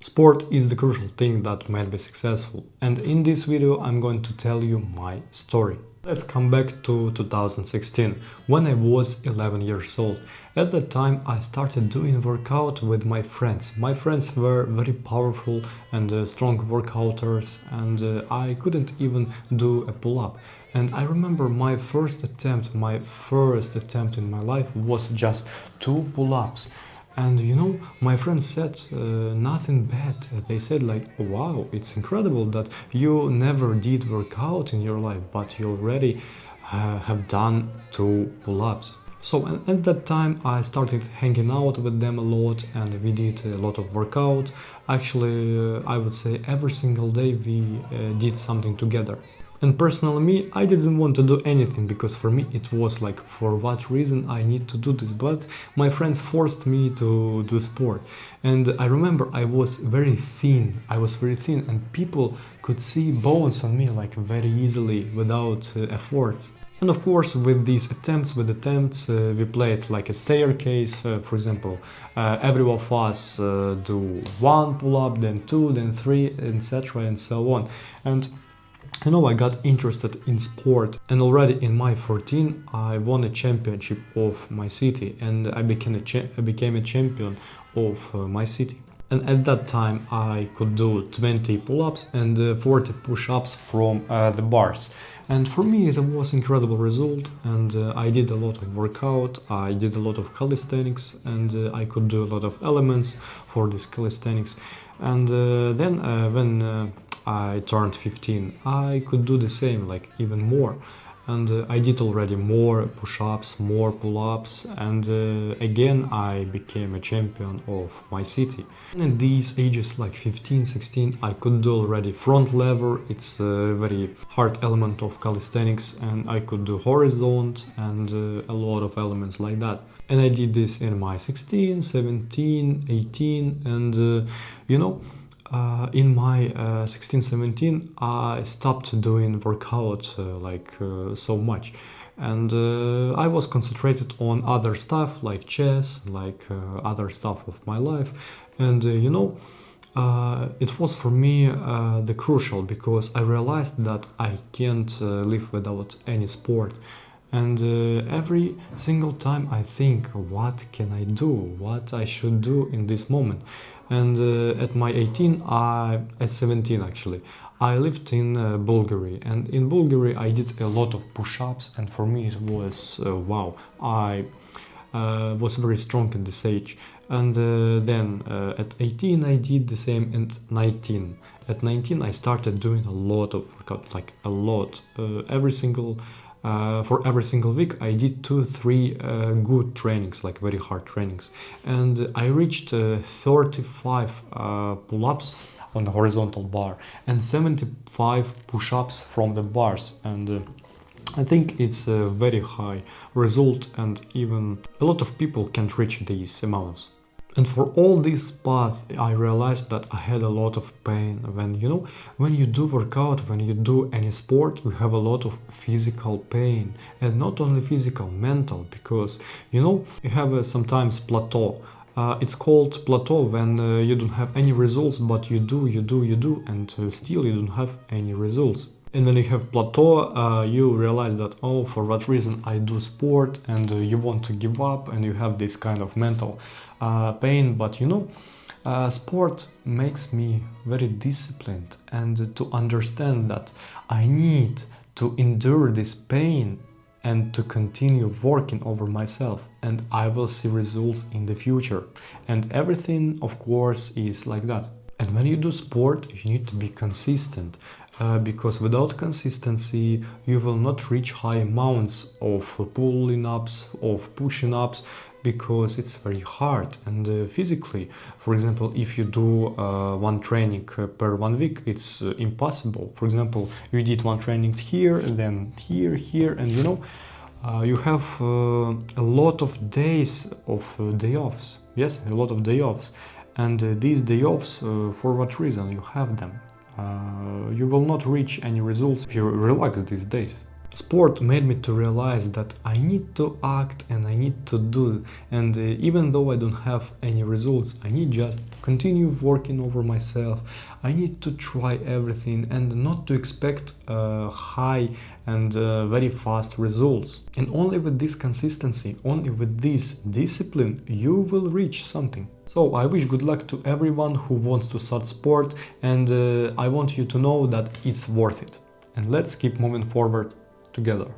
Sport is the crucial thing that made me successful, and in this video I'm going to tell you my story. Let's come back to 2016, when I was 11 years old. At that time I started doing workout with my friends. My friends were very powerful and strong workouters, and I couldn't even do a pull-up. And I remember my first attempt in my life was just 2 pull-ups. And my friends said nothing bad. They said like, wow, it's incredible that you never did workout in your life, but you already have done 2 pull-ups. So at that time I started hanging out with them a lot, and we did a lot of workout. Actually, I would say every single day we did something together. And personally me, I didn't want to do anything, because for me it was like, for what reason I need to do this? But my friends forced me to do sport. And I remember I was very thin. And people could see bones on me like very easily without efforts. And of course, with these attempts, we played like a staircase. For example, every of us do 1 pull-up, then 2, then 3, etc. and so on. And I got interested in sport, and already in my 14 I won a championship of my city, and I became a champion of my city. And at that time I could do 20 pull-ups and 40 push-ups from the bars. And for me it was incredible result, and I did a lot of workout, I did a lot of calisthenics, and I could do a lot of elements for this calisthenics. And then when I turned 15, I could do the same, like even more. And I did already more push-ups, more pull-ups, and again I became a champion of my city. And at these ages, like 15, 16, I could do already front lever. It's a very hard element of calisthenics, and I could do horizontal and a lot of elements like that. And I did this in my 16, 17, 18, and in my 16-17 I stopped doing workout so much, and I was concentrated on other stuff like chess, other stuff of my life. And it was for me the crucial, because I realized that I can't live without any sport. And every single time I think, what can I do, what I should do in this moment. And at 17 actually, I lived in Bulgaria, and in Bulgaria I did a lot of push-ups, and for me it was wow, I was very strong at this age. And then at 18 I did the same, and 19. At 19 I started doing a lot of workout, like a lot, for every single week I did 2-3 good trainings, like very hard trainings. And I reached 35 pull-ups on the horizontal bar and 75 push-ups from the bars. And I think it's a very high result, and even a lot of people can't reach these amounts. And for all this path, I realized that I had a lot of pain. When you do workout, when you do any sport, you have a lot of physical pain, and not only physical, mental, because you have sometimes plateau. It's called plateau when you don't have any results, but you do, and still you don't have any results. And when you have plateau, you realize that, oh, for what reason I do sport, and you want to give up, and you have this kind of mental pain. But sport makes me very disciplined, and to understand that I need to endure this pain and to continue working over myself, and I will see results in the future. And everything, of course, is like that. And when you do sport, you need to be consistent. Because without consistency you will not reach high amounts of pulling ups, of pushing ups, because it's very hard. And physically, for example, if you do one training per 1 week, it's impossible. For example, you did one training here, and then here, and you have a lot of days of day offs. Yes, a lot of day offs. And these day offs, for what reason you have them? You will not reach any results if you relax these days. Sport made me to realize that I need to act and I need to do, and even though I don't have any results, I need just continue working over myself. I need to try everything and not to expect high and very fast results. And only with this consistency, only with this discipline, you will reach something. So I wish good luck to everyone who wants to start sport, and I want you to know that it's worth it. And let's keep moving forward together.